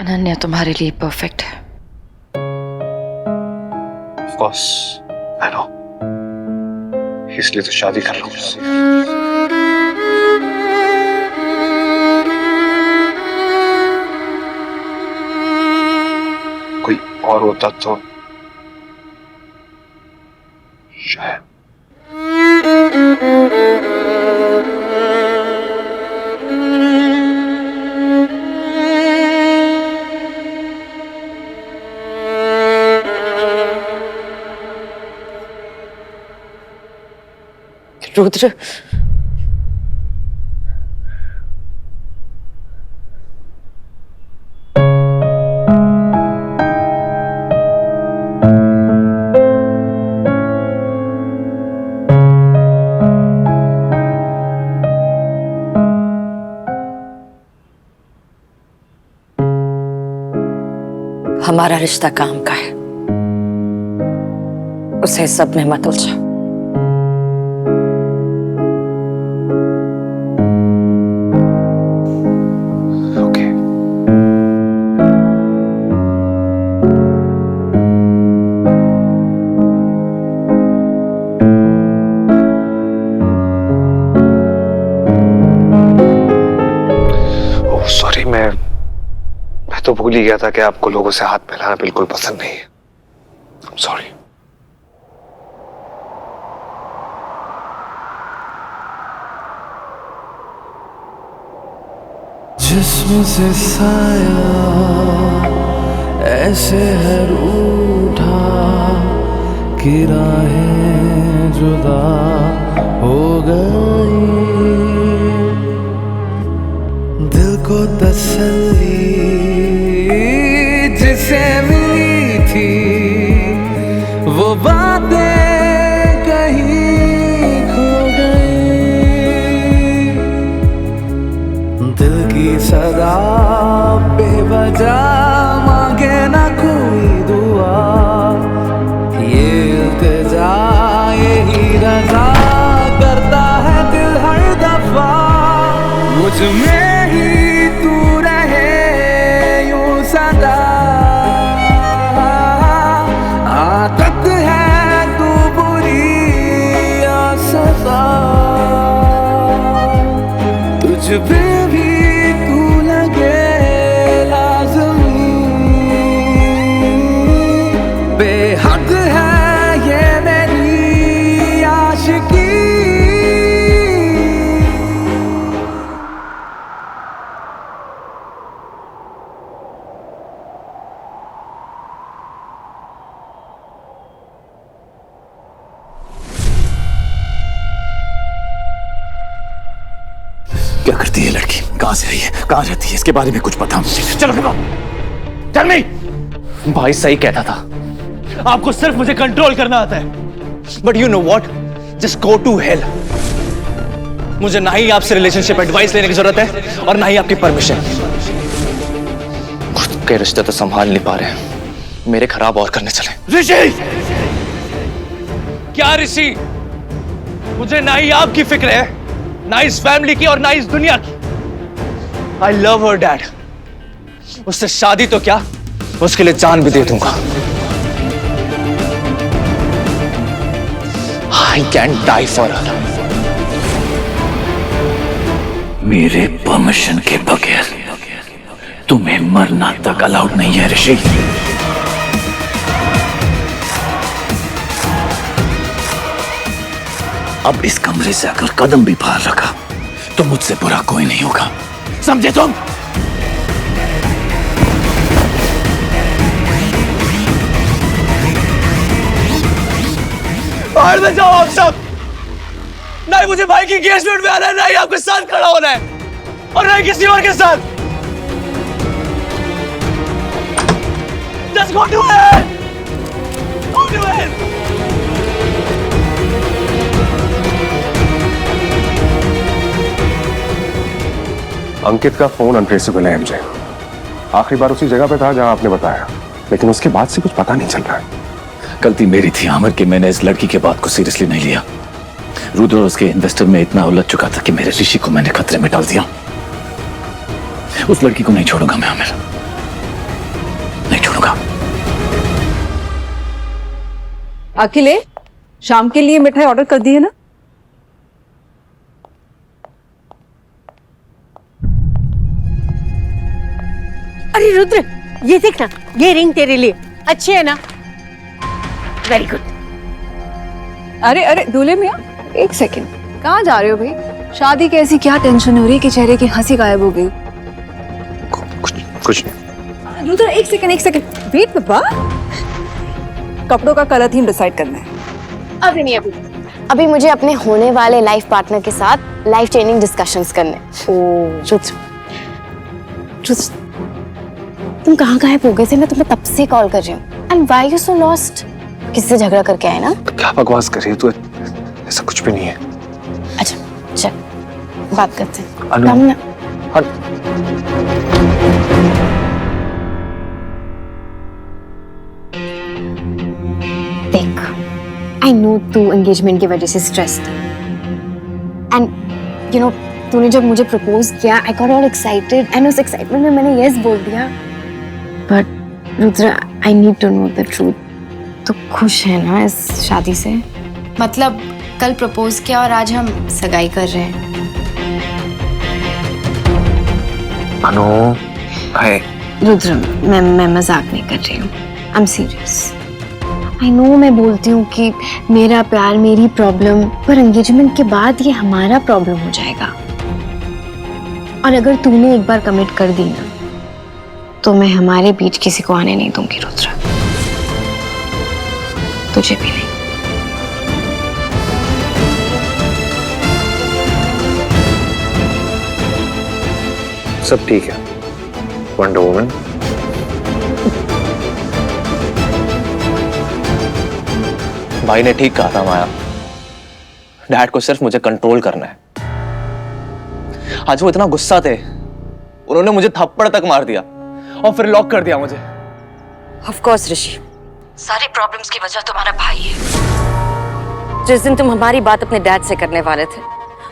अनन्या तुम्हारे लिए परफेक्ट है। Of course, I know. इसलिए तो शादी कर रहा हूँ। कोई और होता तो शायद। रुद्र, हमारा रिश्ता काम का है, उसे सब में मत उलझा। सॉरी, मैं तो भूल ही गया था कि आपको लोगों से हाथ मिलाना बिल्कुल पसंद नहीं है। सॉरी। जिस्म से साया ऐसे है रूठा कि राहें जुदा हो गई। दिल को तसल्ली जिसे मिली थी वो बातें कहीं खो गई। दिल की सदा बेवजह मांगे ना कोई दुआ, ये इल्तिजा यही रजा करता है दिल हर दफा। मुझ में ही तू रहे यूं सदा, आदत है तू बुरी या सदा। तुझ पे भी तू लगे लाज़मी, बेहद है ये मेरी आशिकी। क्या करती है लड़की, कहां से आई है, कहां रहती है, इसके बारे में कुछ पता मुझे। चलो चल नहीं। भाई सही कहता था, आपको सिर्फ मुझे कंट्रोल करना आता है। But you know what, just go to hell. मुझे ना ही आपसे रिलेशनशिप एडवाइस लेने की जरूरत है और ना ही आपकी परमिशन। खुद के रिश्ते तो संभाल नहीं पा रहे हैं, मेरे खराब और करने चले। ऋषि! क्या ऋषि? मुझे ना ही आपकी फिक्र है, ना इस फैमिली की और ना इस दुनिया की। I love her dad. उससे शादी तो क्या, उसके लिए जान भी दे दूंगा। I can die for her. मेरे परमिशन के बगैर तुम्हें मरना तक अलाउड नहीं है ऋषि। अब इस कमरे से अगर कदम भी बाहर रखा तो मुझसे बुरा कोई नहीं होगा, समझे तुम? बाहर में जाओ आप सब। नहीं मुझे भाई की एंगेजमेंट में आना है, नहीं आपके साथ खड़ा होना है और नहीं किसी और के साथ। Just go to hell! Go to hell! अंकित का फोन अनट्रेसेबल है एमजे। आखिरी बार उसी जगह पे था जहां आपने बताया, लेकिन उसके बाद से कुछ पता नहीं चल रहा है। गलती मेरी थी आमिर कि मैंने इस लड़की के बात को सीरियसली नहीं लिया। रुद्र और उसके इन्वेस्टर में इतना उलझ चुका था कि मेरे ऋषि को मैंने खतरे में डाल दिया। उस लड़की को नहीं छोड़ूंगा मैं आमिर, नहीं छोड़ूंगा। अखिले, शाम के लिए मिठाई ऑर्डर कर दी है ना? अरे रुद्र, ये देखना, ये रिंग तेरे लिए अच्छी है ना? Very good. अरे अरे दूल्हे मियां, एक सेकंड, कहाँ जा रहे हो भाई? शादी की ऐसी क्या टेंशन हो रही है कि चेहरे की हंसी गायब हो गई? कुछ नहीं। रुद्र एक सेकंड, वेट पापा, कपड़ों का कलर थीम डिसाइड करना है। अभी नहीं, अभी मुझे अपने होने वाले लाइफ पार्टनर के साथ लाइफ चेंजिंग डिस्कशंस करने। रुद्र, तुम कहाँ गायब हो गए थे? मैं तुम्हें तब से कॉल कर रही हूँ। And why you so lost? किससे झगड़ा करके आए ना? क्या बकवास कर रही है तू? ऐसा कुछ भी नहीं है। अच्छा चल, बात करते हैं। अनु, हम ना देख, आई नो तू एंगेजमेंट की वजह से स्ट्रेस्ड एंड यू नो, तूने जब मुझे प्रपोज किया I got all excited and उस एक्साइटमेंट में मैंने यस बोल दिया। But Rudra, I need to know the truth. तो खुश है ना इस शादी से? मतलब कल प्रपोज किया और आज हम सगाई कर रहे हैं। अनु, हाय। रुद्र, मैं मजाक नहीं कर रही हूँ, I am serious. I know मैं बोलती हूँ कि मेरा प्यार मेरी प्रॉब्लम, पर एंगेजमेंट के बाद ये हमारा प्रॉब्लम हो जाएगा। और अगर तूने एक बार कमिट कर दी ना, तो मैं हमारे बीच किसी को आने नहीं दूंगी रुद्र, तुझे भी नहीं। सब ठीक है वंडर वुमन। भाई ने ठीक कहा था माया, डैड को सिर्फ मुझे कंट्रोल करना है। आज वो इतना गुस्सा थे, उन्होंने मुझे थप्पड़ तक मार दिया और फिर लॉक कर दिया मुझे। ऑफ कोर्स ऋषि, सारी प्रॉब्लम्स की वजह तुम्हारा भाई है। जिस दिन तुम हमारी बात अपने डैड से करने वाले थे,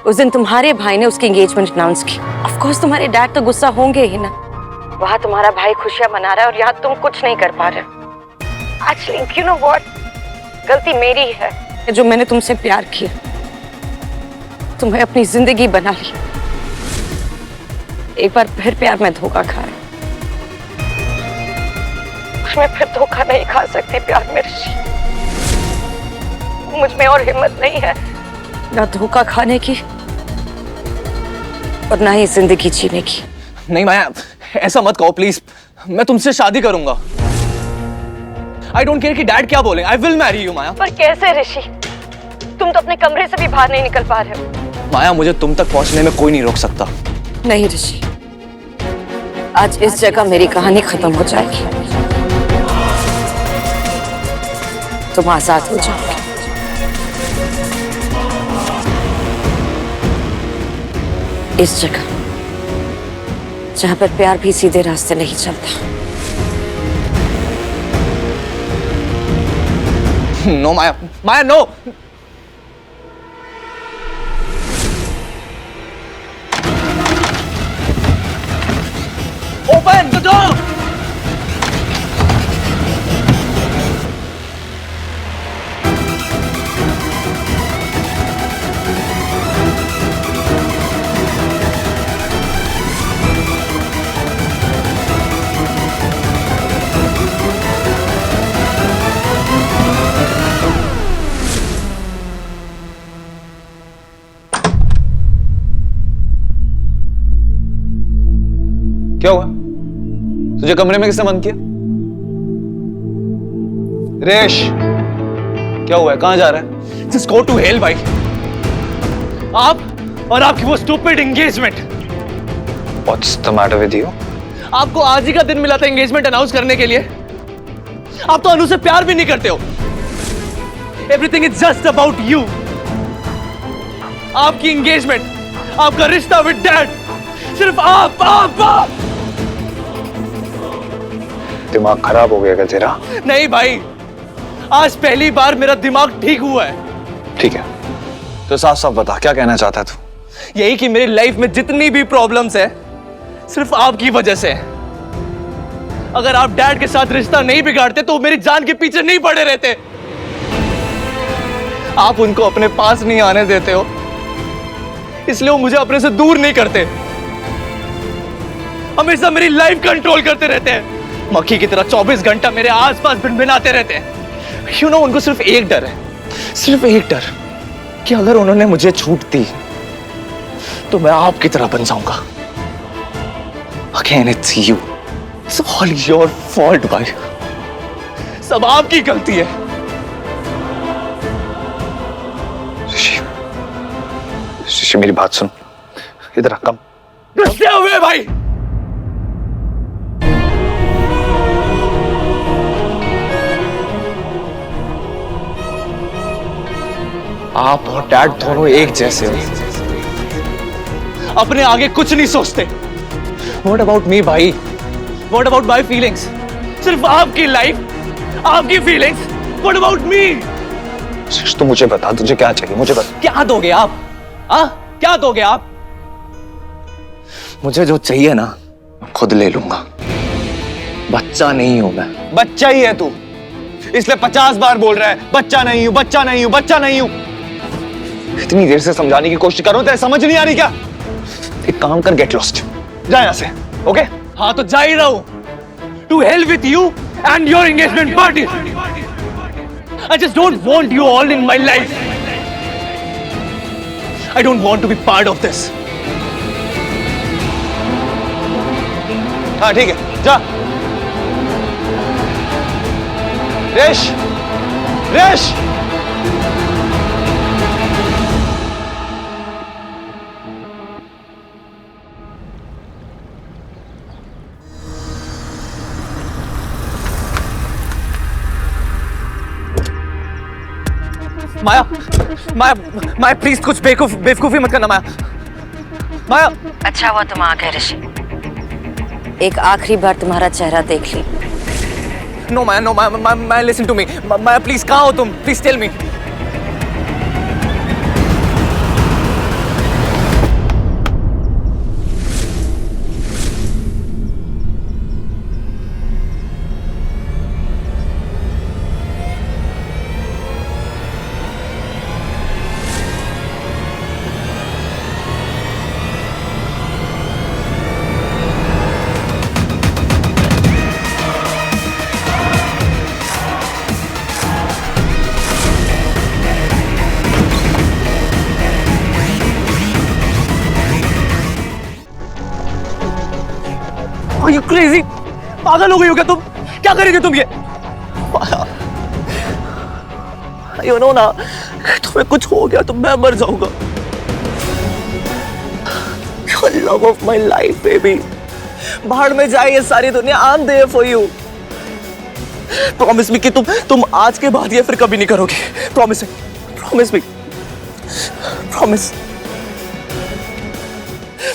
उस दिन तुम्हारे भाई ने उसकी एंगेजमेंट अनाउंस की। ऑफ कोर्स तुम्हारे डैड तो गुस्सा होंगे ही ना। वहां तुम्हारा भाई खुशियां मना रहा है और यहाँ तुम कुछ नहीं कर पा रहे। एक्चुअली यू नो व्हाट, गलती मेरी है जो मैंने तुमसे प्यार किया, तुम्हें अपनी जिंदगी बना ली। एक बार फिर प्यार में धोखा खाया, उसमें फिर धोखा नहीं खा सकते प्यार में ऋषि। मुझ में और हिम्मत नहीं है ना धोखा खाने की और ना ही जिंदगी जीने की। नहीं माया, ऐसा मत कहो प्लीज, मैं तुमसे शादी करूंगा। आई डोंट केयर कि डैड क्या बोले, आई विल मैरी यू माया। पर कैसे ऋषि? तुम तो अपने कमरे से भी बाहर नहीं निकल पा रहे हो। माया, मुझे तुम तक पहुंचने में कोई नहीं रोक सकता। नहीं ऋषि, आज इस जगह मेरी कहानी खत्म हो जाएगी, तुम आजाद हो जाओगे। इस जगह जहां पर प्यार भी सीधे रास्ते नहीं चलता। No Maya, Maya no. Open the door. क्या हुआ? तुझे कमरे में किसने बंद किया? रेश, क्या हुआ है? कहां जा रहा है? Just go to hell भाई। आप और आपकी वो stupid engagement। What's the matter with you? आपको आज ही का दिन मिला था एंगेजमेंट अनाउंस करने के लिए। आप तो अनु से प्यार भी नहीं करते हो। Everything is just about you। आपकी एंगेजमेंट, आपका रिश्ता विद डैड, सिर्फ आप। दिमाग खराब हो गया क्या तेरा? नहीं भाई, आज पहली बार मेरा दिमाग ठीक हुआ है। ठीक है, तो साफ साफ बता, क्या कहना चाहता है तू? यही कि मेरी लाइफ में जितनी भी प्रॉब्लम्स है सिर्फ आपकी वजह से है। अगर आप डैड के साथ रिश्ता नहीं बिगाड़ते तो वो मेरी जान के पीछे नहीं पड़े रहते। आप उनको अपने पास नहीं आने देते हो, इसलिए वो मुझे अपने से दूर नहीं करते। हमेशा मेरी लाइफ कंट्रोल करते रहते हैं, मक्खी की तरह 24 घंटा मेरे आसपास भिनभिनाते रहते हैं। यू नो, उनको सिर्फ एक डर है, सिर्फ एक डर, कि अगर उन्होंने मुझे छूट दी तो मैं आपकी तरह बन जाऊंगा। Again, it's you. It's all your fault, भाई। सब आपकी गलती है। ऋषि, मेरी बात सुन, इधर आ, कम। रस्ते हुए भाई। आप और डैड दोनों एक जैसे हो, अपने आगे कुछ नहीं सोचते। What about me, भाई? What about my feelings? सिर्फ आपकी लाइफ, आपकी फीलिंग्स। What about me? तू मुझे बता, तुझे क्या चाहिए? मुझे बता। क्या दोगे आप? क्या दोगे आप? मुझे जो चाहिए ना, खुद ले लूंगा। बच्चा नहीं हूं मैं। बच्चा ही है तू, इसलिए 50 बार बोल रहा है बच्चा नहीं हूं, बच्चा नहीं हूं, बच्चा नहीं हूं। इतनी देर से समझाने की कोशिश करो, तो समझ नहीं आ रही क्या? एक काम कर, गेट लॉस्ट, जा यहां से। ओके? हाँ तो जा ही रहा हूं। To hell with you and your engagement party. I just don't want you all in my life. I don't want to be part of this. हाँ ठीक है, जा। रेश, रेश, माया, माया, माया प्लीज कुछ बेवकूफी मत करना माया। माया, अच्छा हुआ तुम आ गए ऋषि। एक आखिरी बार तुम्हारा चेहरा देख ली। No Maya, no Maya, Maya listen to me. Maya please, कहाँ हो तुम? Please tell me. Are you crazy? पागल हो गई हो क्या तुम? क्या कर रही थी तुम ये? You know ना, तुम्हें कुछ हो गया तो मैं मर जाऊंगा। You're love of my life, baby. बाहर में जाए ये सारी दुनिया, I'm there for you. Promise me कि तुम आज के बाद ये फिर कभी नहीं करोगे। Promise me, promise me, promise.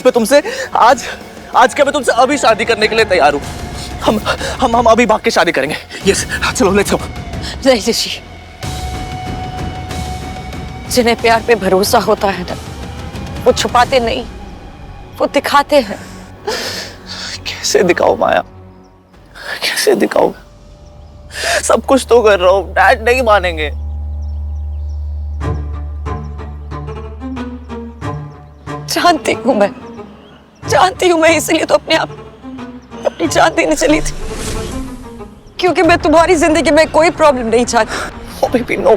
मैं तुमसे आज क्या मैं तुमसे अभी शादी करने के लिए तैयार हूँ। हम अभी भाग के शादी करेंगे। यस, चलो लेट्स गो। नहीं ऋषि, जिन्हें प्यार पे भरोसा होता है ना, वो छुपाते नहीं, वो दिखाते हैं। कैसे दिखाओ माया, कैसे दिखाओ? सब कुछ तो कर रहा हूँ, डैड नहीं मानेंगे। जानती हूँ मैं, इसलिए तो अपनी जान देने चली थी, क्योंकि मैं तुम्हारी जिंदगी में कोई प्रॉब्लम नहीं चाहती। Oh baby, no.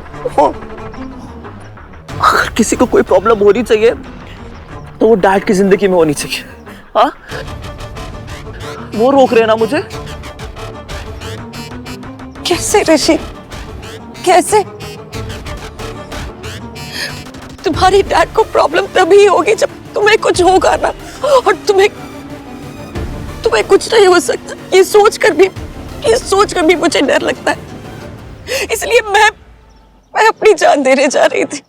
अगर किसी को कोई प्रॉब्लम होनी चाहिए तो वो डैड की जिंदगी में होनी चाहिए। हाँ, वो रोक रहे हैं ना मुझे। कैसे ऋषि, कैसे? तुम्हारी डैड को प्रॉब्लम तभी होगी जब तुम्हें कुछ होगा ना, और तुम्हें कुछ नहीं हो सकता। ये सोचकर भी मुझे डर लगता है, इसलिए मैं अपनी जान देने जा रही थी।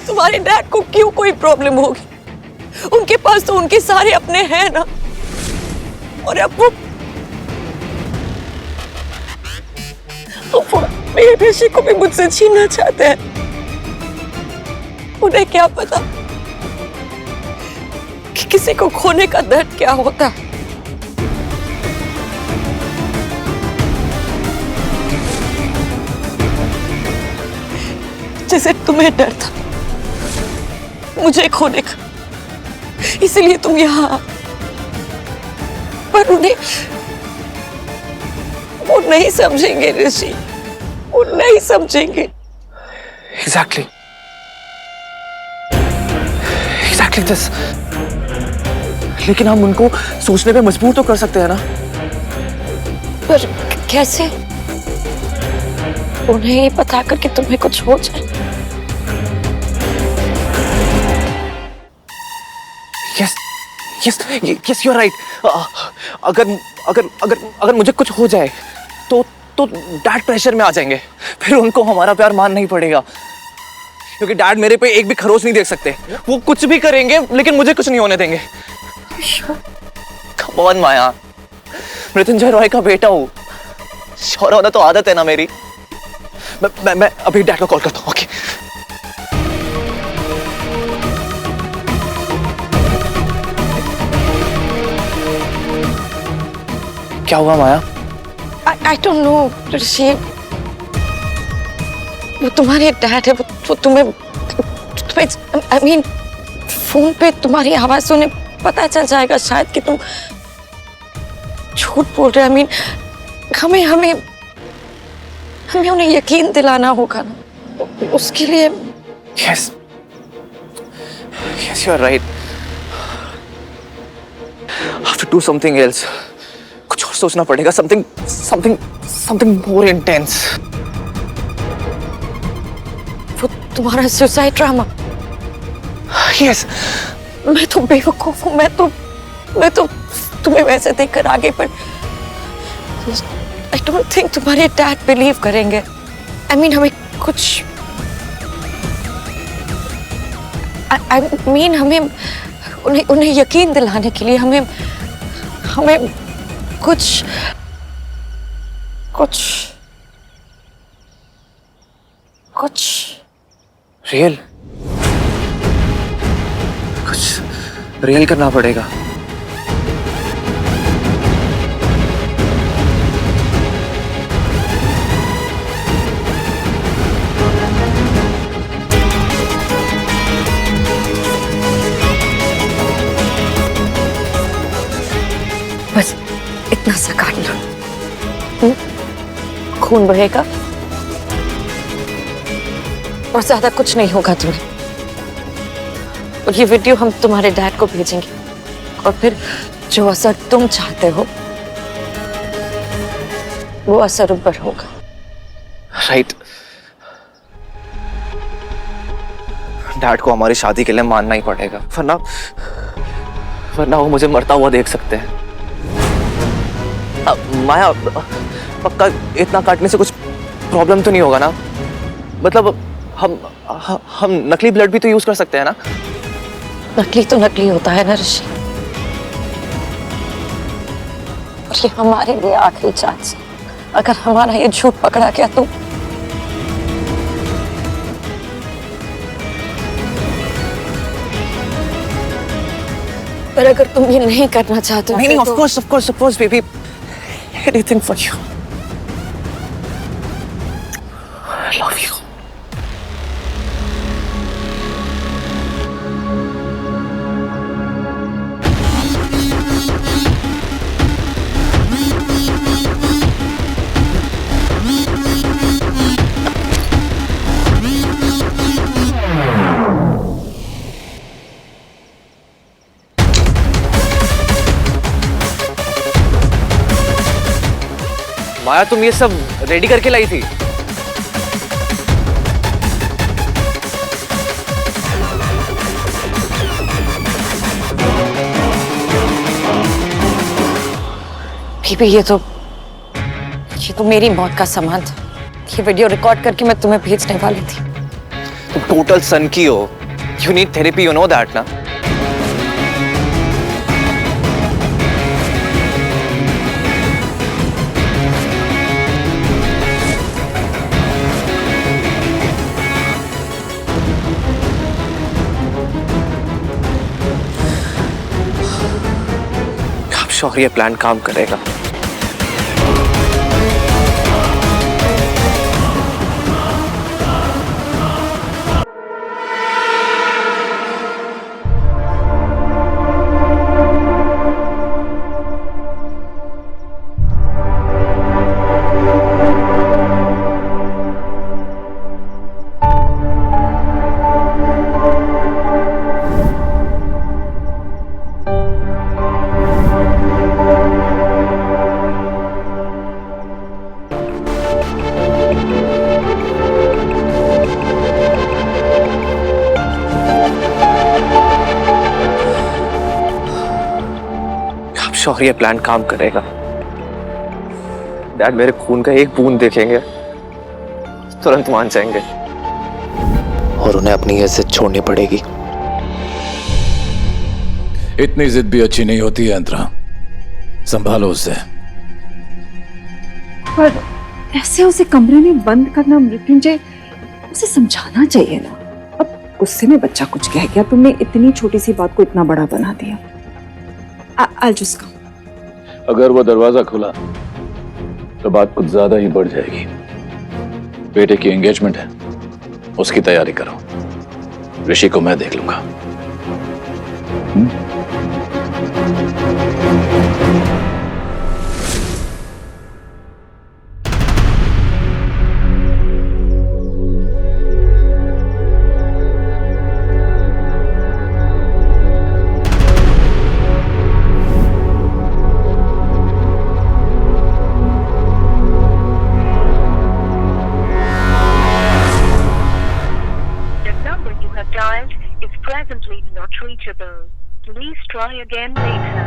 तुम्हारे डैड को क्यों कोई प्रॉब्लम होगी? उनके पास तो उनके सारे अपने हैं ना, और अब वो मेरे ऋषि को भी मुझसे छीनना चाहते हैं। उन्हें क्या पता कि किसी को खोने का दर्द क्या होता है। जैसे तुम्हें डर था मुझे खोने का, इसलिए तुम यहाँ। पर उन्हें वो नहीं समझेंगे ऋषि, वो नहीं समझेंगे। Exactly this. लेकिन हम उनको सोचने पे मजबूर तो कर सकते हैं ना। पर कैसे? उन्हें ये पता कर कि तुम्हें कुछ हो जाए। Yes yes yes, you are right. अगर अगर अगर अगर मुझे कुछ हो जाए तो डैड प्रेशर में आ जाएंगे। फिर उनको हमारा प्यार मान नहीं पड़ेगा, क्योंकि डैड मेरे पे एक भी खरोच नहीं देख सकते। वो कुछ भी करेंगे लेकिन मुझे कुछ नहीं होने देंगे। कम ऑन माया, मृत्युंजय रॉय का बेटा हूँ, श्योर होना तो आदत है ना मेरी। मैं अभी डैड को कॉल करता हूँ। ओके क्या हुआ माया? I don't know ऋषि, वो तुम्हारे डैड है, वो तुम्हें I mean, फोन पे तुम्हारी आवाज सुने पता चल जाएगा शायद कि तुम झूठ बोल रहे। I mean, हमें उन्हें यकीन दिलाना होगा ना, उसके लिए। Yes, you are right. I have to do something else. कुछ और सोचना पड़ेगा, something more intense. वो तुम्हारा सुसाइड ड्रामा। Yes. मैं तो बेवकूफ हूँ, मैं तो तुम्हें वैसे देखकर आगे बढ़। I don't think तुम्हारे डैड बिलीव करेंगे। I mean, हमें कुछ I mean, हमें उन्हें यकीन दिलाने के लिए हमें कुछ रियल करना पड़ेगा। बस इतना सा काटना, खून बहेगा और ज्यादा कुछ नहीं होगा तुम्हें। और ये वीडियो हम तुम्हारे डैड को भेजेंगे और फिर जो असर तुम चाहते हो वो असर ऊपर होगा। राइट। डैड को हमारी शादी के लिए मानना ही पड़ेगा, वरना वो मुझे मरता हुआ देख सकते हैं। माया, पक्का इतना काटने से कुछ प्रॉब्लम तो नहीं होगा ना? मतलब हम नकली ब्लड भी तो यूज कर सकते हैं ना? नकली तो नकली होता है ना ऋषि, और ये हमारे लिए आखिरी चांस है। अगर हमारा ये झूठ पकड़ा गया तो पर अगर तुम ये नहीं करना चाहते नहीं, of course, baby. Anything for you. I love you. माया, तुम ये सब रेडी करके लाई थी? बीबी, ये तो मेरी मौत का सामान था। ये वीडियो रिकॉर्ड करके मैं तुम्हें भेजने वाली थी। तुम टोटल सन की हो। You need therapy, you know that ना? श्योर ये प्लान काम करेगा। श्योर ये प्लान काम करेगा। डैड मेरे खून का एक बूंद देखेंगे तुरंत मान जाएंगे और उन्हें अपनी इज्जत छोड़नी पड़ेगी। इतनी जिद भी अच्छी नहीं होती है अंतरा, संभालो उसे। पर ऐसे उसे कमरे में बंद करना मृत्युंजय, उसे समझाना चाहिए ना। अब गुस्से में बच्चा कुछ कह गया, तुमने इतनी छोटी सी बात को इतना बड़ा बना दिया। I'll just come. अगर वो दरवाजा खुला तो बात कुछ ज्यादा ही बढ़ जाएगी। बेटे की एंगेजमेंट है, उसकी तैयारी करो। ऋषि को मैं देख लूंगा। Presently not reachable. Please try again later.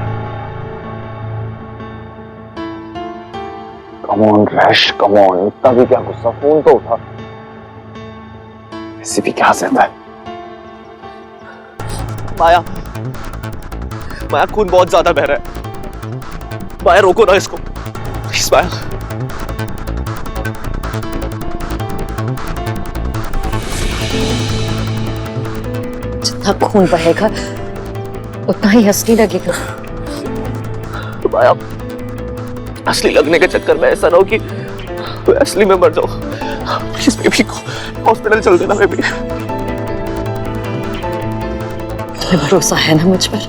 Come on, Rash, come on. इतना भी क्या गुस्सा, फोन तो उठा। ऐसे भी क्या सहता है? माया, माया खून बहुत ज्यादा बह रहा है। माया रोको ना इसको, प्लीज माया। जितना खून बहेगा उतना ही असली लगेगा। माया, असली लगने के चक्कर में ऐसा ना हो कि तो असली में मर जाओ। प्लीज बेबी को हॉस्पिटल चल देना बेबी। तुम्हें भरोसा है ना मुझ पर?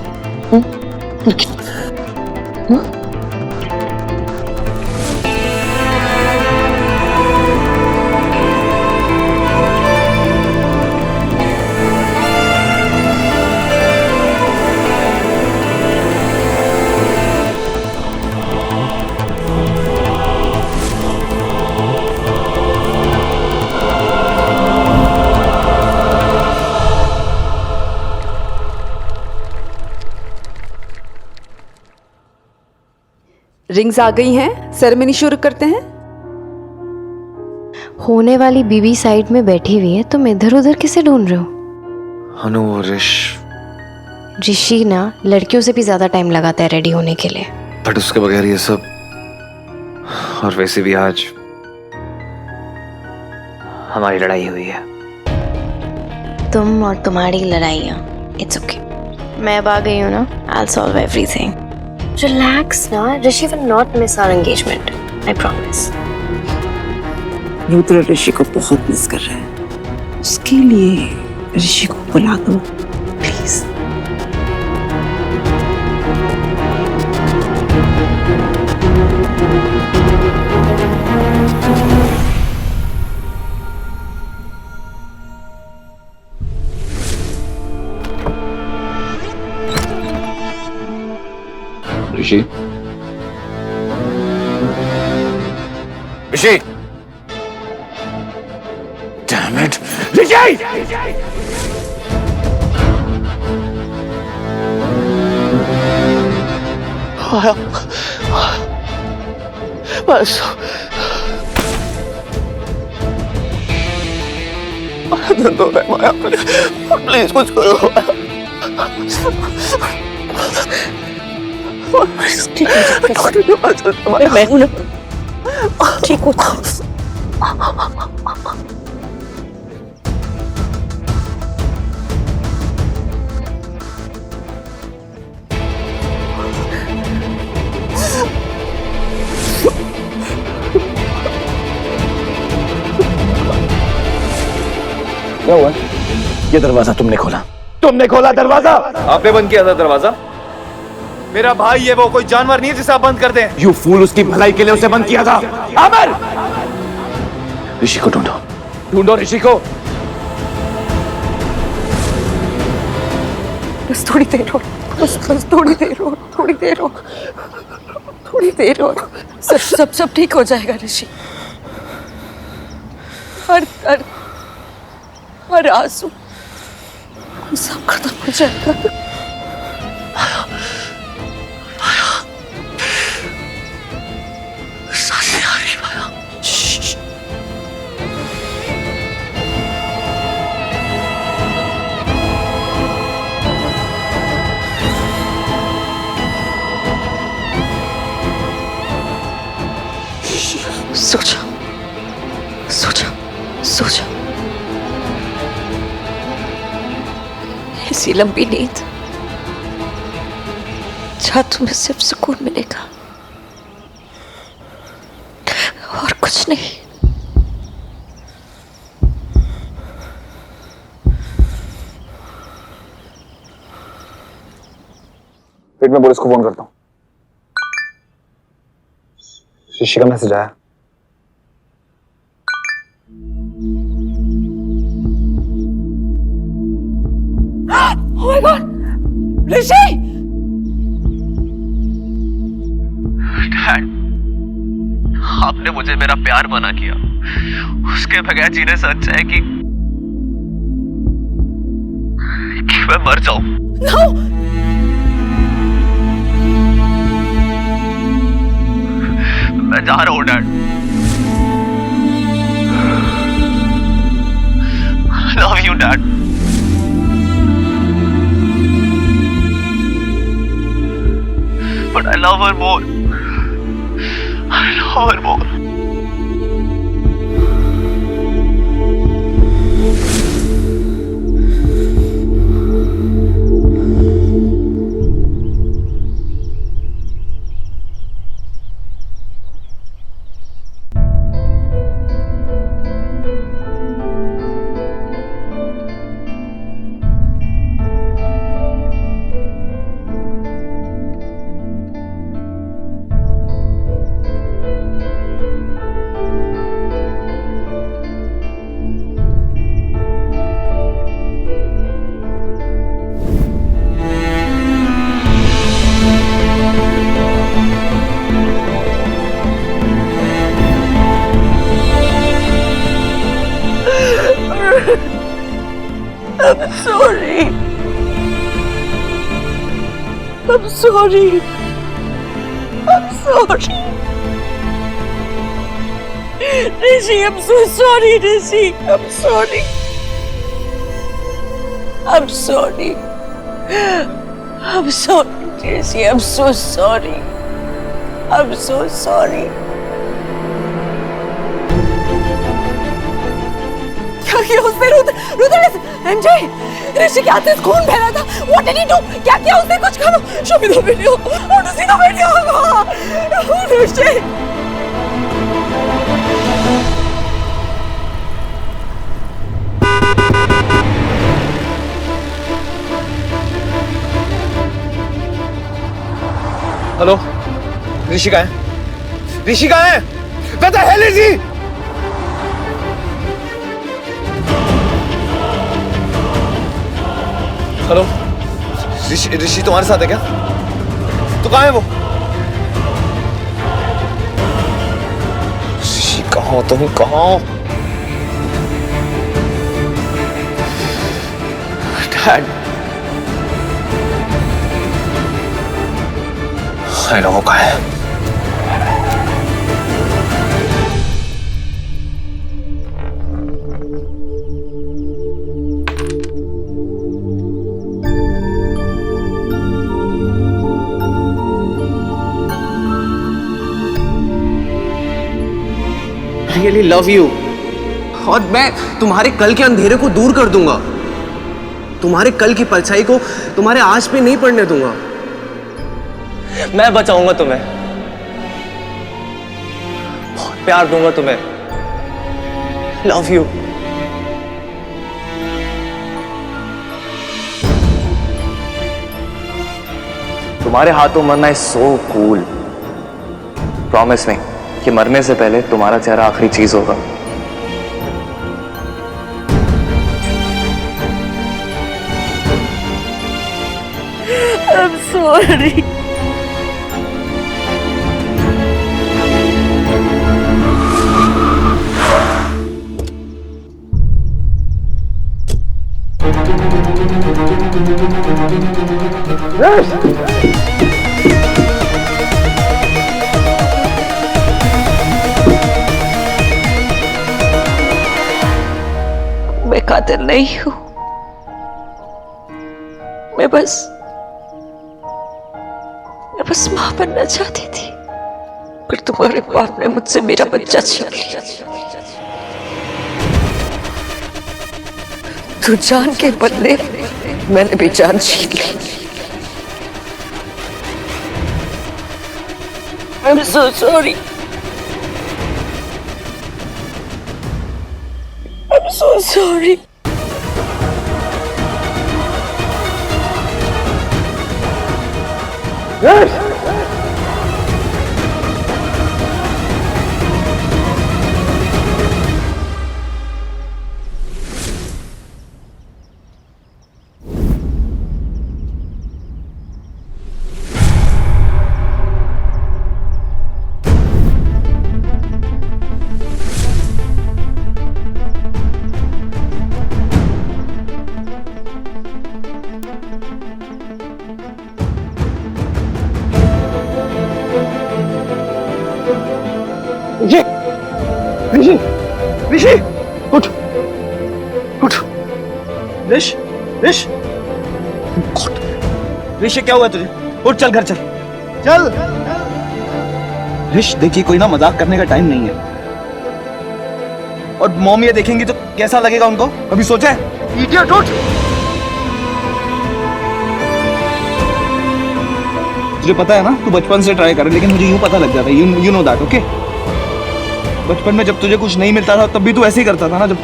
रिंग्स आ गई हैं, सेरेमनी शुरू करते हैं। होने वाली बीवी साइड में बैठी हुई है, तुम इधर उधर किसे ढूंढ रहे हो? अनु और ऋषि ना लड़कियों से भी ज्यादा टाइम लगाता है रेडी होने के लिए। बट उसके बगैर ये सब, और वैसे भी आज हमारी लड़ाई हुई है। तुम और तुम्हारी लड़ाइयाँ, इट्स ओके। मैं अब आ गई हूँ ना, I'll solve everything. Relax ना, ऋषि will not miss our engagement. I promise. Rudra ऋषि को बहुत मिस कर रहा है, उसके लिए ऋषि को बुला दो please. Rishi, Rishi, damn it, ऋषि! माया, बस दर्द हो रहा है माया, प्लीज कुछ करो। मैं हूं ना, ठीक हो। क्या हुआ? ये दरवाजा तुमने खोला? तुमने खोला दरवाजा? आपने बंद किया था दरवाजा? मेरा भाई है, वो कोई जानवर नहीं है जिसे आप बंद कर दें। यू फूल, उसकी भलाई के लिए उसे बंद किया था। आमिर, ऋषि को ढूंढो, ढूंढो ऋषि को। बस थोड़ी देर और, बस थोड़ी देर और, थोड़ी देर और, थोड़ी देर और, सब ठीक हो जाएगा ऋषि। हर आंसू सब खत्म हो जाएगा। सांसें आ रही माया। सो जा, सो जा, सो जा। ऐसी लंबी नींद जहां तुम्हें सिर्फ सुकून मिलेगा और कुछ नहीं। फिर मैं बोरिस को फोन करता हूँ। ऋषि का मैसेज आया। Oh my God! Rishi! Dad, आपने मुझे मेरा प्यार बना किया। उसके बगैर जीने से अच्छा है कि मैं मर जाऊं। No! मैं जा रहा हूं dad. Love you dad. But I love her more. I love her more. I'm sorry. I'm sorry. I'm sorry. Rishi, I'm so sorry, Rishi. I'm sorry. I'm sorry. I'm sorry, Rishi. I'm so sorry. I'm so sorry. क्या किया उसने? Rudra, MJ, ऋषि के हाथ से खून बह रहा था। What did he do? क्या किया उसने? कुछ करो। Show me the video. I want to see the video. Rishi. Hello, Rishi कहाँ है? ऋषि कहाँ है? Where the hell is he? Hello, Rishi तुम्हारे साथ है क्या? तो कहाँ है वो? ऋषि कहाँ हो तुम? कहाँ हो? डैड, हेलो, वो कहाँ है? I really love you. और मैं तुम्हारे कल के अंधेरे को दूर कर दूंगा। तुम्हारे कल की परछाई को तुम्हारे आज पे नहीं पड़ने दूंगा। मैं बचाऊंगा तुम्हें, बहुत प्यार दूंगा तुम्हें। Love you. तुम्हारे हाथों मरना is so cool. Promise me कि मरने से पहले तुम्हारा चेहरा आखिरी चीज होगा। I'm sorry. मैं कातिल नहीं हूं। मैं बस मां बनना चाहती थी, पर तुम्हारे बाप ने मुझसे मेरा बच्चा छीन लिया। तू जान के बदले मैंने भी जान छीन ली। I'm so sorry. I'm so sorry. Yes. ऋषि, ऋषि, उठ, उठ, ऋषि क्या हुआ तुझे? उठ, चल घर चल, चल। ऋषि देखिए, कोई ना मजाक करने का टाइम नहीं है। और मॉम ये देखेंगी तो कैसा लगेगा उनको? कभी सोचा है? इडियट, उठ। तुझे पता है ना, तू बचपन से ट्राई कर, लेकिन मुझे यूं पता लग जाता है। You know that, okay? बचपन में जब तुझे कुछ नहीं मिलता था तब भी तू ऐसे ही करता था ना। जब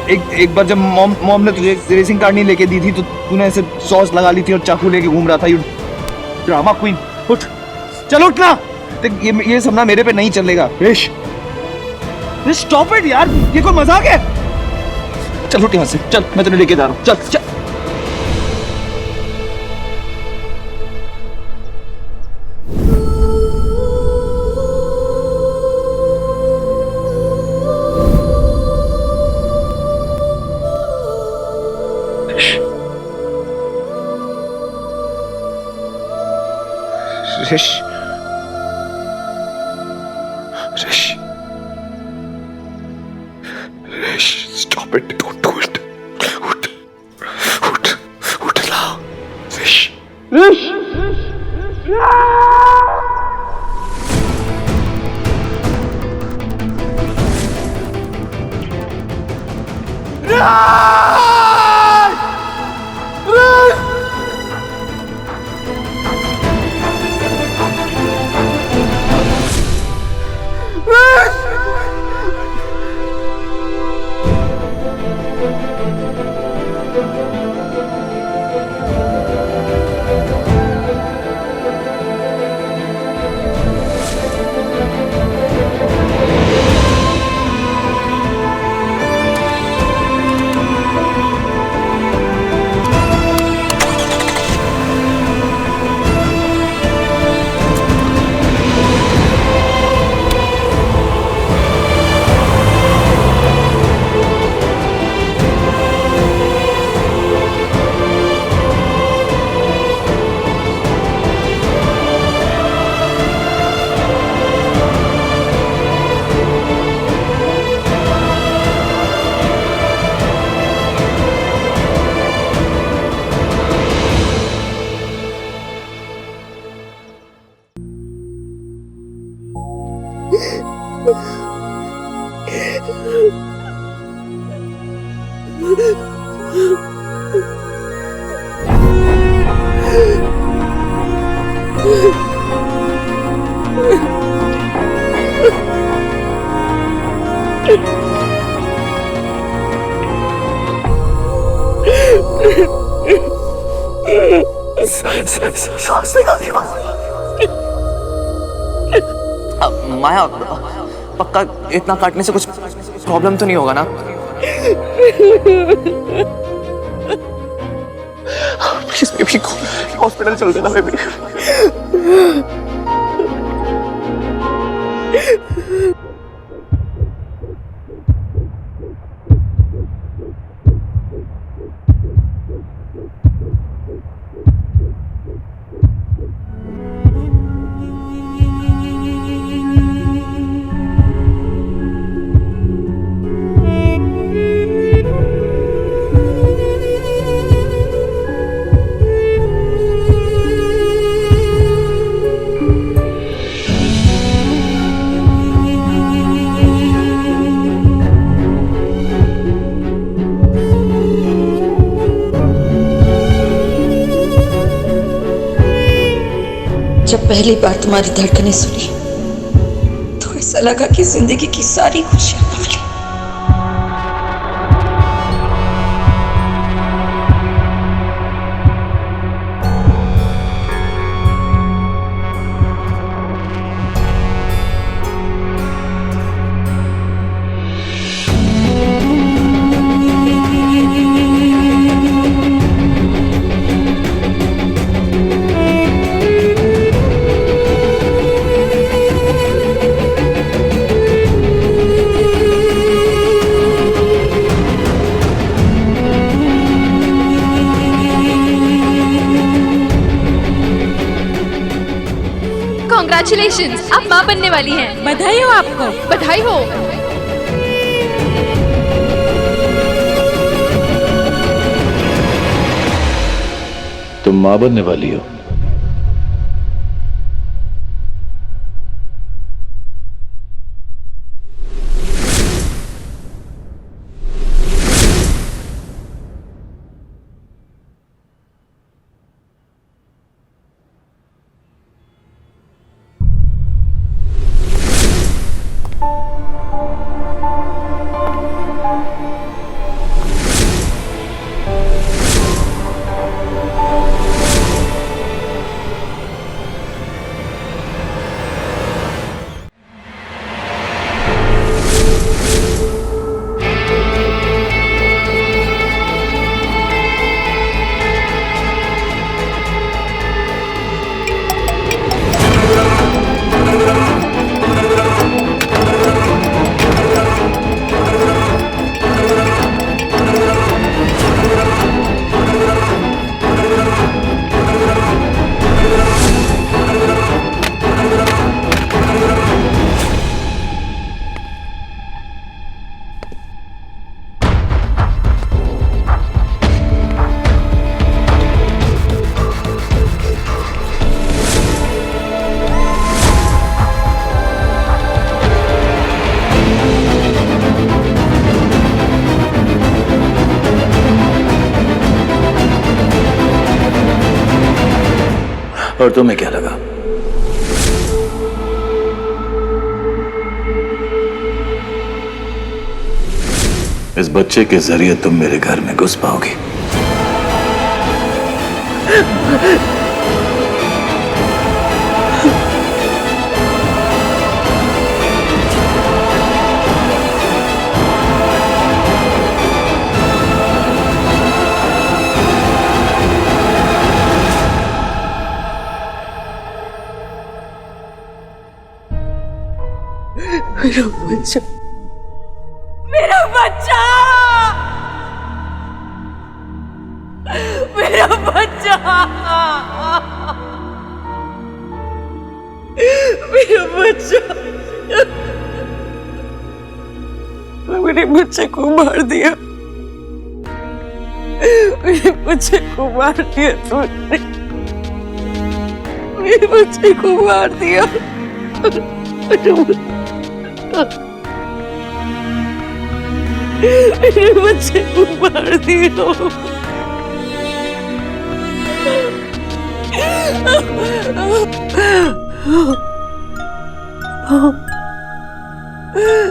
एक बार जब मॉम ने तुझे रेसिंग कार नहीं लेके दी थी तो तूने ऐसे सॉस लगा ली थी और चाकू लेके घूम रहा था। यू ड्रामा क्वीन, उठ, चल उठ ना। ये सब ना मेरे पे नहीं चलेगा। ऋष, स्टॉप इट यार, ये कोई मजाक है? चल उठ यहाँ से, चल, मैं तुझे लेके जा रहा हूँ, चल चल। ऋष, ऋष, ऋष, stop it, don't do it. उठ, उठ, उठ ना, ऋष, ऋष, सांस निकाल दी। माया, पक्का इतना काटने से कुछ प्रॉब्लम तो नहीं होगा ना? प्लीज बेबी को हॉस्पिटल चल देना बेबी। जब पहली बार तुम्हारी धड़कनें सुनी तो ऐसा लगा कि जिंदगी की सारी खुशियां पा ली। कांग्रेचुलेशंस, आप माँ बनने वाली हैं। बधाई हो आपको। बधाई हो। तुम माँ बनने वाली हो? और तुम्हें क्या लगा? इस बच्चे के जरिए तुम मेरे घर में घुस पाओगी। मेरा बच्चा, मेरा बच्चा, मेरा बच्चा, मेरा बच्चा, मेरे बच्चे को मार दिया, मेरे बच्चे को मार दिया तूने, मेरे बच्चे को मार दिया। मेरे बच्चे को मार दिया।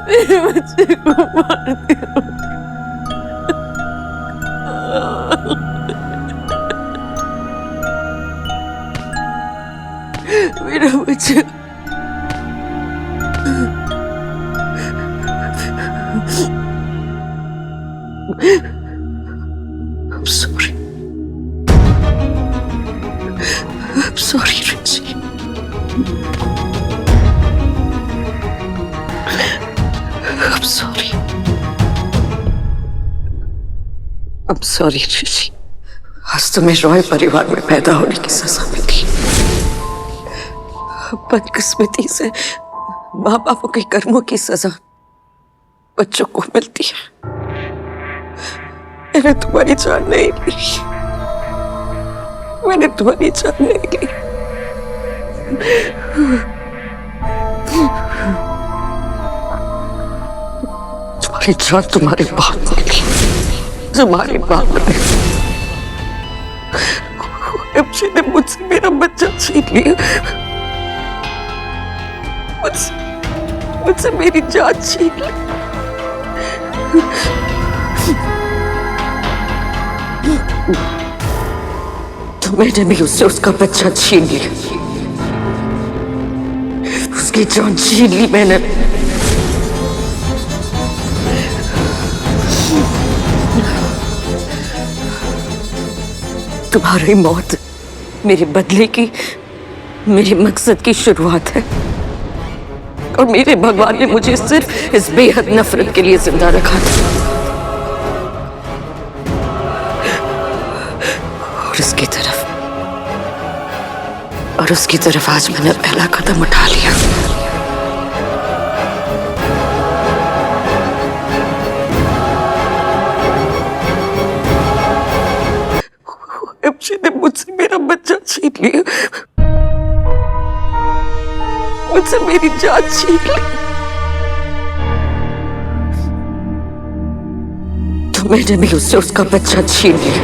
मेरे बच्चे को मार दिया। मेरा बच्चा। I'm sorry. I'm sorry, Rishi. I'm sorry. I'm sorry, Rishi. आज तुम्हें रॉय परिवार में पैदा होने की सजा मिली। बदकिस्मती से माँ बापों के कर्मों की सजा बच्चों को मिलती है। मैंने तुम्हारी जान नहीं ली। मैंने तुम्हारी जान नहीं ली। तुम्हारी जान तुम्हारे बाप ने ली। तुम्हारे बाप ने एमजे ने मुझसे मेरा बच्चा छीन लिया। मुझसे मेरी जान छीन ली। तो मैंने भी उससे उसका बच्चा छीन लिया। उसकी जान छीन ली मैंने। तुम्हारी मौत मेरे बदले की, मेरे मकसद की शुरुआत है। और मेरे भगवान ने मुझे सिर्फ इस बेहद नफरत के लिए जिंदा रखा था। और उसकी तरफ आज मैंने पहला कदम उठा लिया। एमजे ने मुझसे मेरा बच्चा छीन लिया। मुझसे मेरी जान छीन ली। तो मैंने भी उससे उसका बच्चा छीन लिया।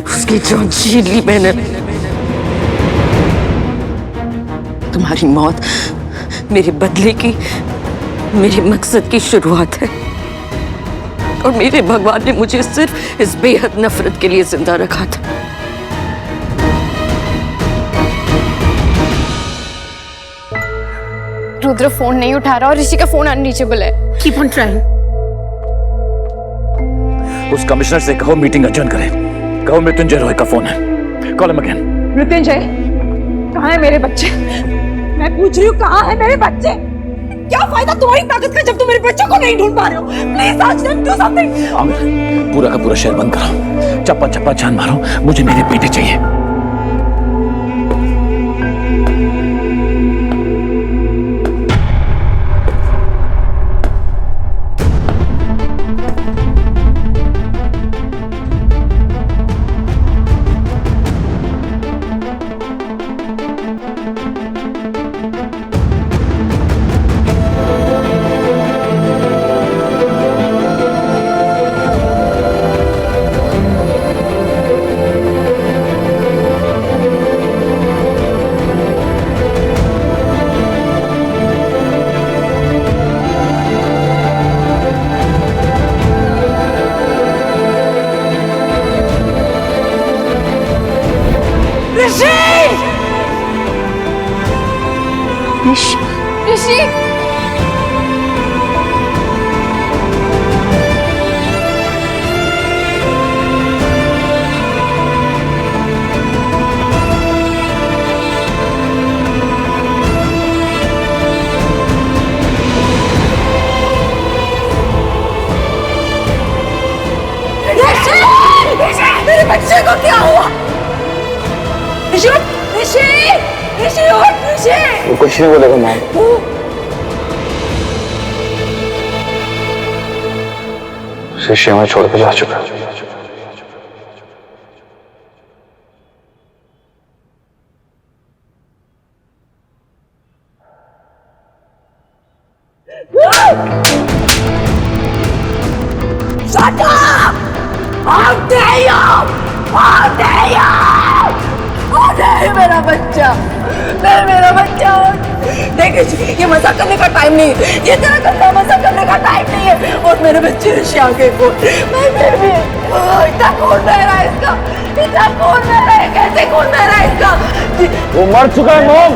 उसकी जान छीन ली मैंने। तुम्हारी मौत मेरे बदले की, मेरे मकसद की शुरुआत है। और मेरे भगवान ने मुझे सिर्फ इस बेहद नफरत के लिए जिंदा रखा था। रुद्र फोन नहीं उठा रहा और ऋषि का फोन अनरीचेबल है। Keep on trying. उस कमिश्नर से कहो मीटिंग अडजर्न करे। कहो मृत्युंजय रॉय का फोन है। Call him again. मृत्युंजय, कहाँ है मेरे बच्चे? मैं पूछ रही हूँ, कहाँ है मेरे बच्चे? क्या फायदा तुम्हारी ताकत का जब तुम मेरे बच्चों को नहीं ढूंढ पा रहे हो? प्लीज आज डू समथिंग। पूरा का पूरा शहर बंद करो। चप्पा चप्पा जान मारो, मुझे मेरे बेटे चाहिए। ऋषि, मेरे बच्चे को क्या हुआ? ऋषि, ऋषि, ऋषि उठ, ऋषि। वो कुछ नहीं बोलेगा मैम। ऋषि हमें छोड़ के जा चुका है। Shut up! How dare you! How dare you! How dare you, मेरा बच्चा! मेरा बच्चा! देख, ये मजाक करने का टाइम नहीं है। ये तेरा गंदा मजाक करने का टाइम नहीं है। और मेरे बच्चे ऋषि आगे को मैं फिर भी इतना खून बह रहा है इसका। बच्चा खून में रहे, कैसे खून में रहा इसका? वो मर चुका है mom.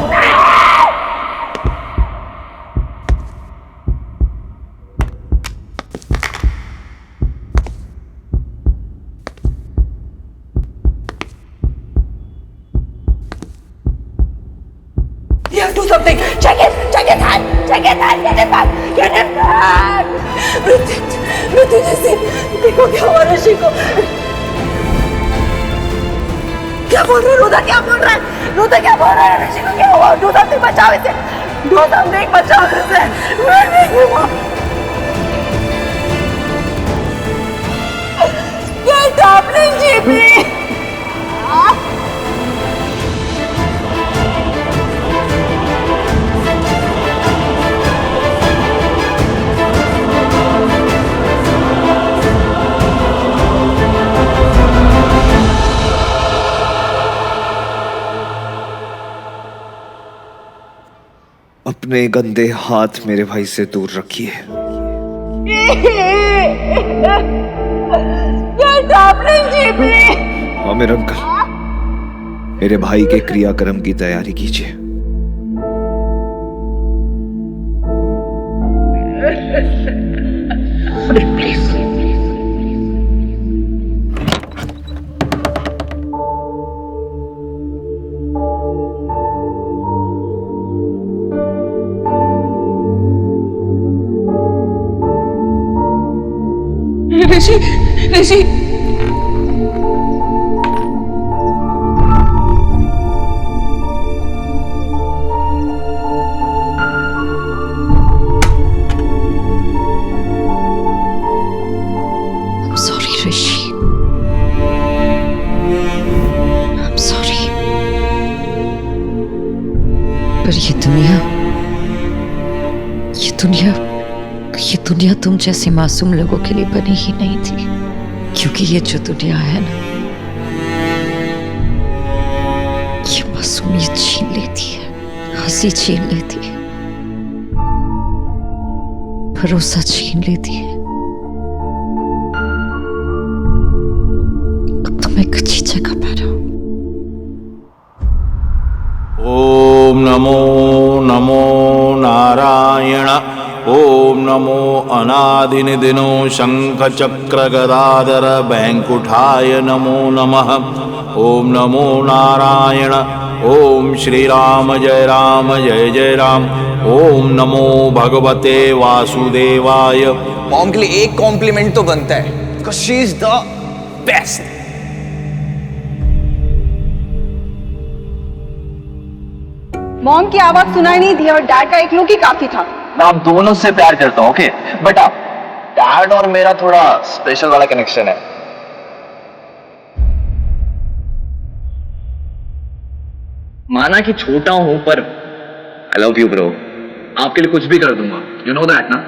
You have to do something. Check it out. Check it out. Get it back. Get it back. मृत्यु जैसे देखो क्या हुआ ऋषि को। क्या बोल रहे रुद्र? क्या बोल रहा है रुद्र? क्या बोल रहा है ऋषि को? क्या हुआ? Do something, बचाओ इसे। Do something, बचाओ इसे। Get up, ऋषि। अपने गंदे हाथ मेरे भाई से दूर रखिए। आमिर अंकल, मेरे भाई के क्रियाक्रम की तैयारी कीजिए। ऋषि ऋषि I'm sorry, Rishi. I'm sorry. पर ये दुनिया तुम जैसे मासूम लोगों के लिए बनी ही नहीं थी। क्योंकि ये जो दुनिया है ना, ये मासूमियत छीन लेती है, हंसी छीन लेती है, भरोसा छीन लेती है। अब तुम एक अच्छी जगह पर हो। ओम नमो नमो नारायण। ओम नमो अनादिनिदिनो शंख चक्र गदाधर बैंकुठाय नमो नमः। ओम नमो नारायण। ओम श्री राम जय राम। ओम नमो भगवते वासुदेवाय। मॉम के लिए एक कॉम्प्लीमेंट तो बनता है, because she is the best. Mom की आवाज सुनाई नहीं दी और डैड का एक लुक ही काफी था। मैं आप दोनों से प्यार करता हूँ, ओके? बट डैड और मेरा थोड़ा स्पेशल वाला कनेक्शन है। माना कि छोटा हूं, पर आई लव यू ब्रो। आपके लिए कुछ भी कर दूंगा, यू नो दैट ना।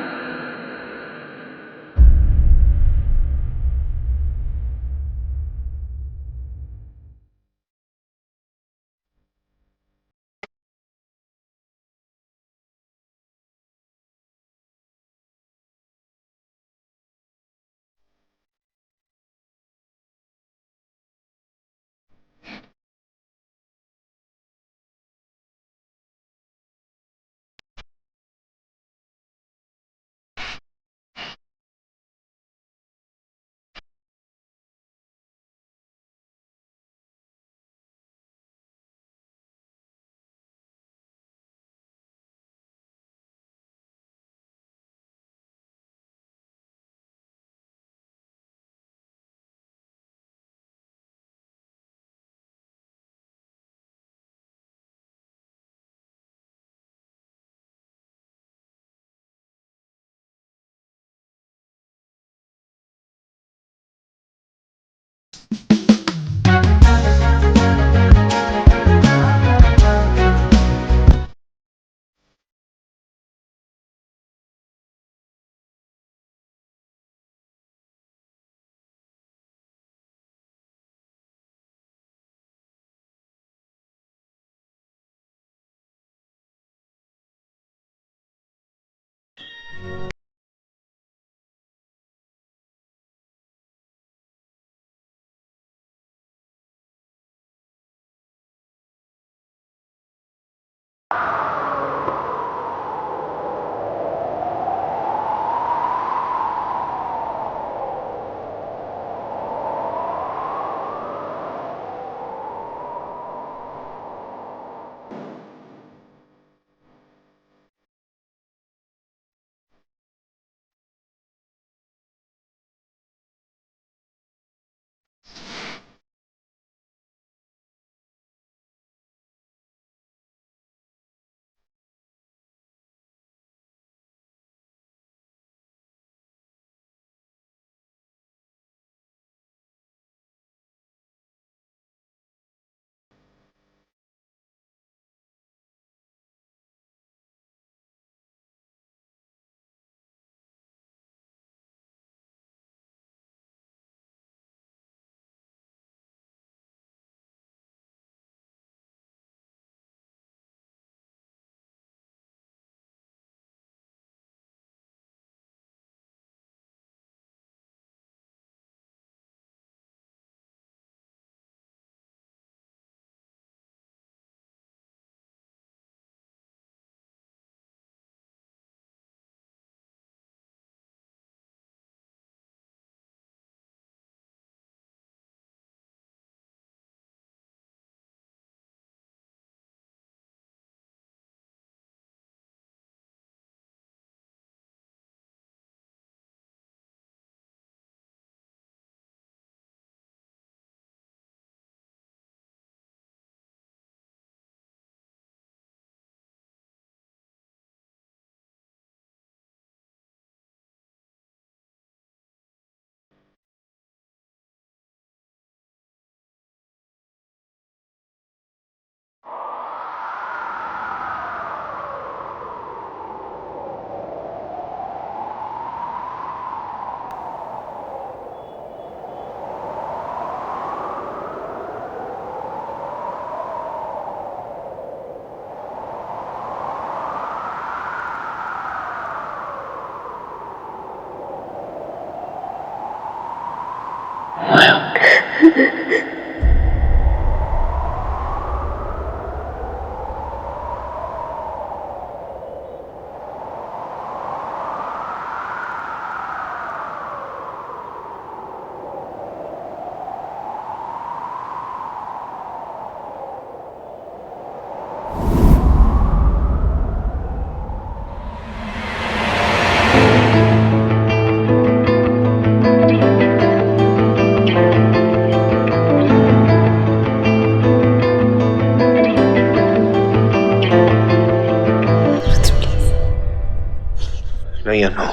नहीं अनु,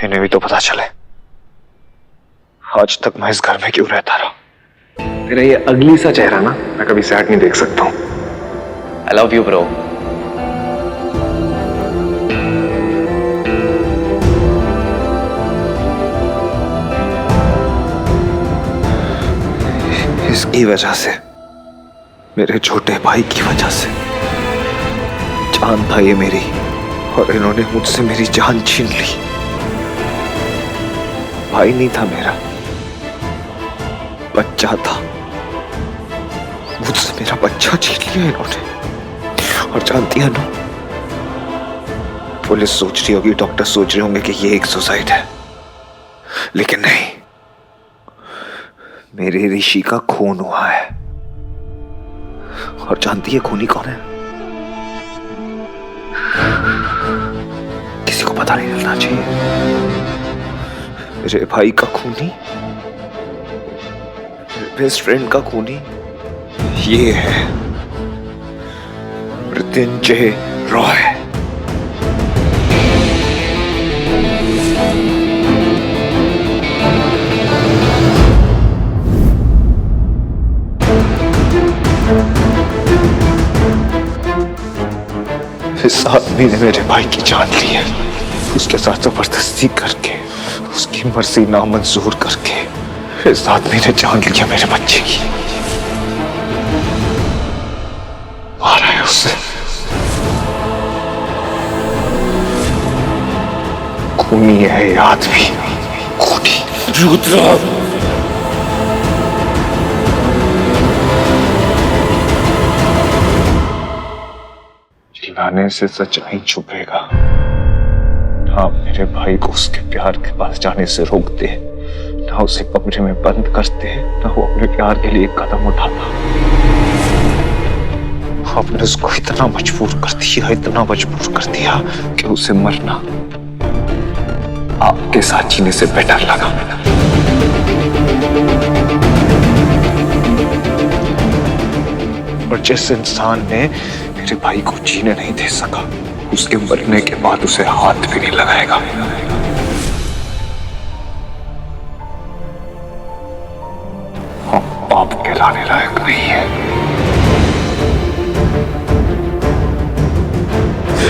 इन्हें भी तो पता चले आज तक मैं इस घर में क्यों रहता रहा। तेरा ये अगली सा चेहरा ना मैं कभी सैड नहीं देख सकता हूँ। I love you bro. इसकी वजह से, मेरे छोटे भाई की वजह से जान था ये मेरी, और इन्होंने मुझसे मेरी जान छीन ली। भाई नहीं था मेरा, बच्चा था। मुझसे मेरा बच्चा छीन लिया इन्होंने। और जानती है ना, पुलिस सोच रही होगी, डॉक्टर सोच रहे होंगे कि ये एक सुसाइड है, लेकिन नहीं, मेरे ऋषि का खून हुआ है। और जानती है खूनी कौन है? किसी को पता नहीं चलना चाहिए। मेरे भाई का खूनी, बेस्ट फ्रेंड का खूनी ये है मृत्युंजय रॉय। इस आदमी ने मेरे भाई की जान ली है। उसके साथ जबरदस्ती करके, उसकी मर्जी नामंजूर करके इस आदमी ने जान लिया मेरे बच्चे की। मारा है उसे। खूनी है ये आदमी, खूनी। रुद्र, जाने से सच्चाई छुपेगा। ना मेरे भाई को उसके प्यार के पास जाने से रोकते, ना उसे कमरे में बंद करते, ना वो अपने प्यार के लिए एक कदम उठाता। आपने उसको इतना मजबूर कर दिया कि उसे मरना आपके साथ जीने से बेटर लगा। और जिस इंसान ने मेरे भाई को जीने नहीं दे सका, उसके मरने के बाद उसे हाथ भी नहीं लगाएगा। हम बाप कहलाने लायक नहीं है।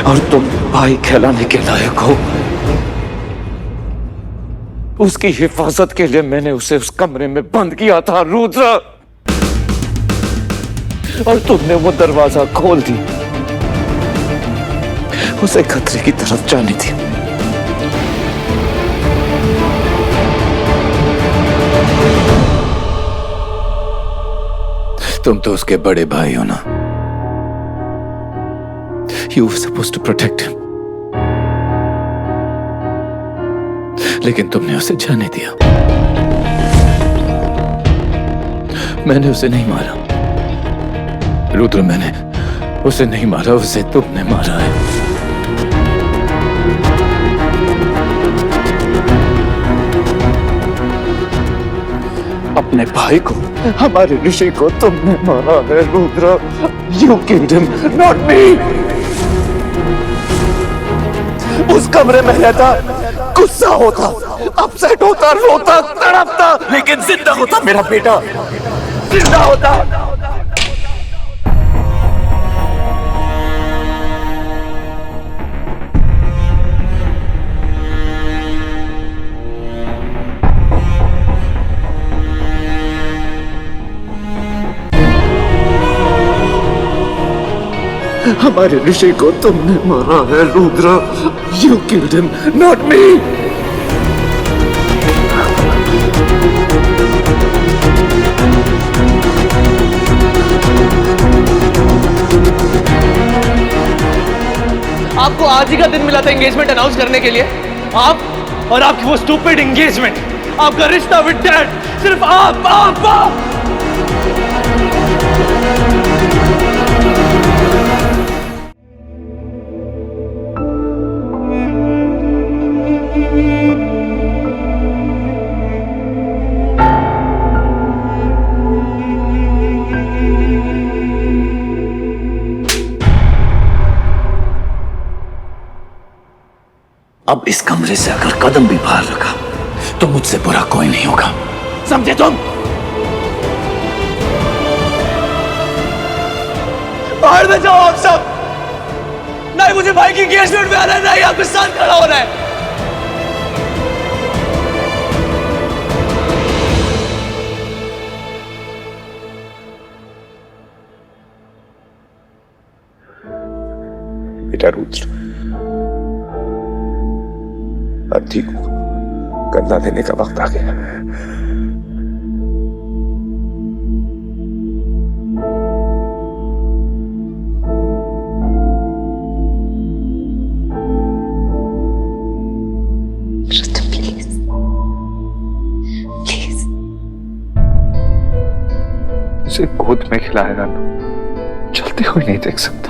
और तुम भाई कहलाने के लायक हो। उसकी हिफाजत के लिए मैंने उसे उस कमरे में बंद किया था रुद्र, और तुमने वो दरवाजा खोल दी, उसे खतरे की तरफ जाने दी। तुम तो उसके बड़े भाई हो ना। You were supposed to protect him. लेकिन तुमने उसे जाने दिया। मैंने उसे नहीं मारा रुद्र, मैंने उसे नहीं मारा, उसे तुमने मारा है। अपने भाई को, हमारे ऋषि को तुमने मारा है Rudra. You killed him, not me. उस कमरे में रहता, गुस्सा होता, अपसेट होता, रोता, तड़पता, लेकिन जिंदा होता मेरा बेटा, जिंदा होता। हमारे ऋषि को तुमने मारा है Rudra. You killed him, not me. आपको आज ही का दिन मिला था एंगेजमेंट अनाउंस करने के लिए। आप और आपकी वो स्टूपिड एंगेजमेंट, आपका रिश्ता विद डैड, सिर्फ आप। अब इस कमरे से अगर कदम भी बाहर रखा तो मुझसे बुरा कोई नहीं होगा, समझे तुम? बाहर में जाओ आप सब। नहीं मुझे भाई की एंगेजमेंट में आना है, नहीं आपके साथ खड़ा होना है। बेटा रुद्र, अब ठीक हो, गंदा देने का वक्त आ गया। प्लीज प्लीज उसे गोद में खिलाएगा तो चलते हुए नहीं देख सकता।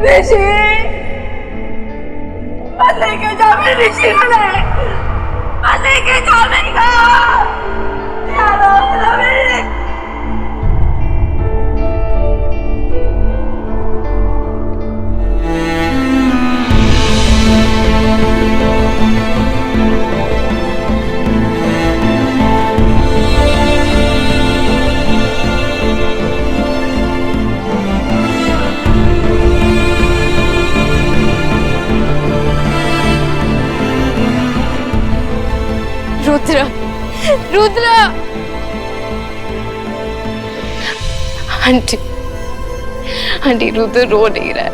ऋषि मत लेके जा मेरे ऋषि को, मत लेके जा मेरे को। रुद्र, रुद्र। आंटी, आंटी रुद्र रो नहीं रहा है।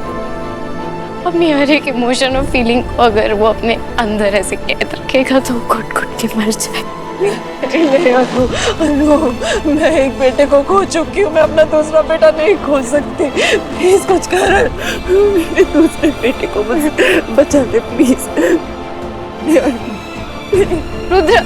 अपनी हर एक इमोशन और फीलिंग को अगर वो अपने अंदर ऐसे कैद रखेगा तो घुट घुट के मर जाए। नहीं अनु, मैं एक बेटे को खो चुकी हूँ, मैं अपना दूसरा बेटा नहीं खो सकती। प्लीज कुछ कर, मेरे दूसरे बेटे को बचा दे प्लीज। रुद्र,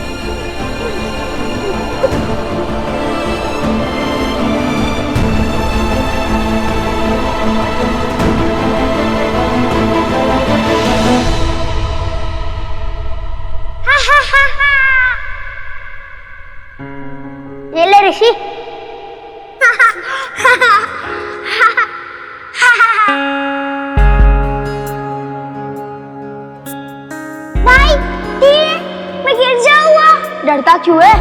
ये ले ऋषि। भाई मैं गिर जाऊंगा। डरता क्यों है?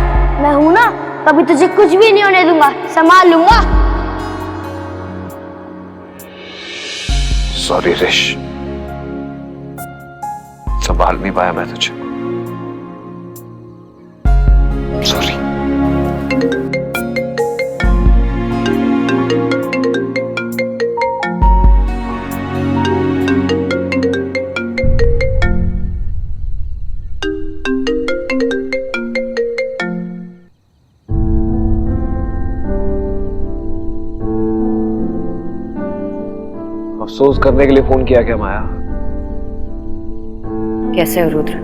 मैं हूं ना, कभी तुझे कुछ भी नहीं होने दूंगा, संभाल लूंगा। सॉरी ऋष, संभाल नहीं पाया मैं तुझे। सॉरी। अफसोस करने के लिए फोन किया क्या माया? कैसे हो रुद्र?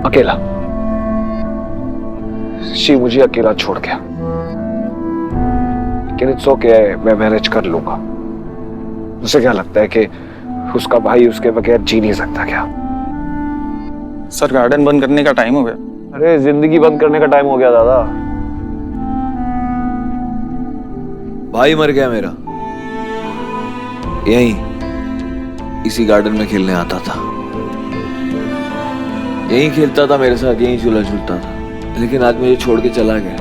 अकेला। ऋषि मुझे अकेला छोड़ गया, लेकिन इट्स ओके, मैं मैनेज कर लूंगा। उसे क्या लगता है कि उसका भाई उसके बगैर जी नहीं सकता क्या? सर गार्डन बंद करने का टाइम हो गया। अरे जिंदगी बंद करने का टाइम हो गया दादा। भाई मर गया मेरा, यहीं इसी गार्डन में खेलने आता था, यहीं खेलता था मेरे साथ, यहीं झूला झूलता था, लेकिन आज मुझे छोड़ के चला गया।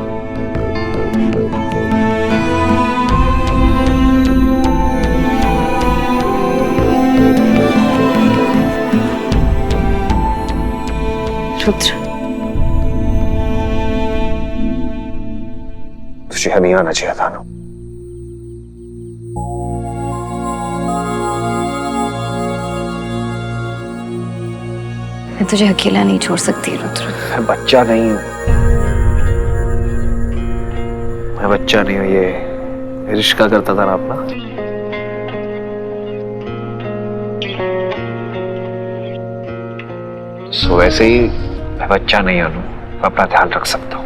रुद्र, तुझे यहाँ नहीं आना चाहिए था ना। मैं तुझे अकेला नहीं छोड़ सकती रुद्र। मैं बच्चा नहीं हूँ, मैं बच्चा नहीं हूँ। ये रिश्का करता था ना अपना। सो वैसे ही मैं बच्चा नहीं हूँ, मैं अपना ध्यान रख सकता हूँ।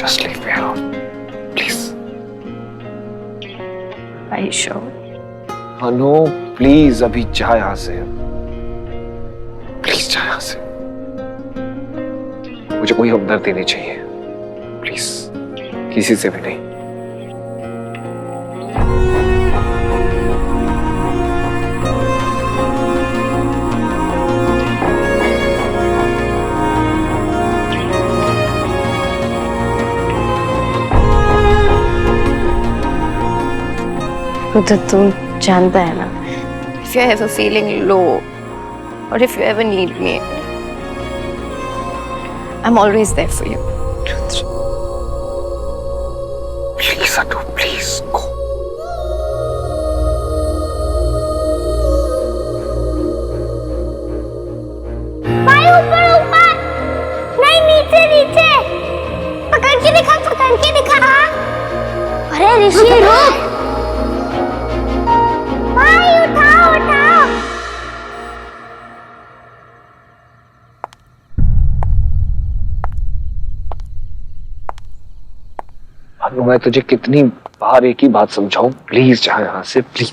Just leave me alone please. Are you sure? Anu please अभी जा यहाँ से, प्लीज जा यहाँ से। मुझे कोई हमदर्दी नहीं चाहिए, प्लीज, किसी से भी नहीं। रुद्र, तू जानता है ना, if you're ever feeling low or if you ever need me, I'm always there for you. Rudra. Please, Anu, please go. भाई ऊपर ऊपर, नहीं नीचे नीचे, पकड़ के दिखा, पकड़ के दिखा। अरे ऋषि रुक, भाई उठाओ उठाओ। अनु मैं तुझे कितनी बार एक ही बात समझाऊं, प्लीज जा यहाँ से, प्लीज।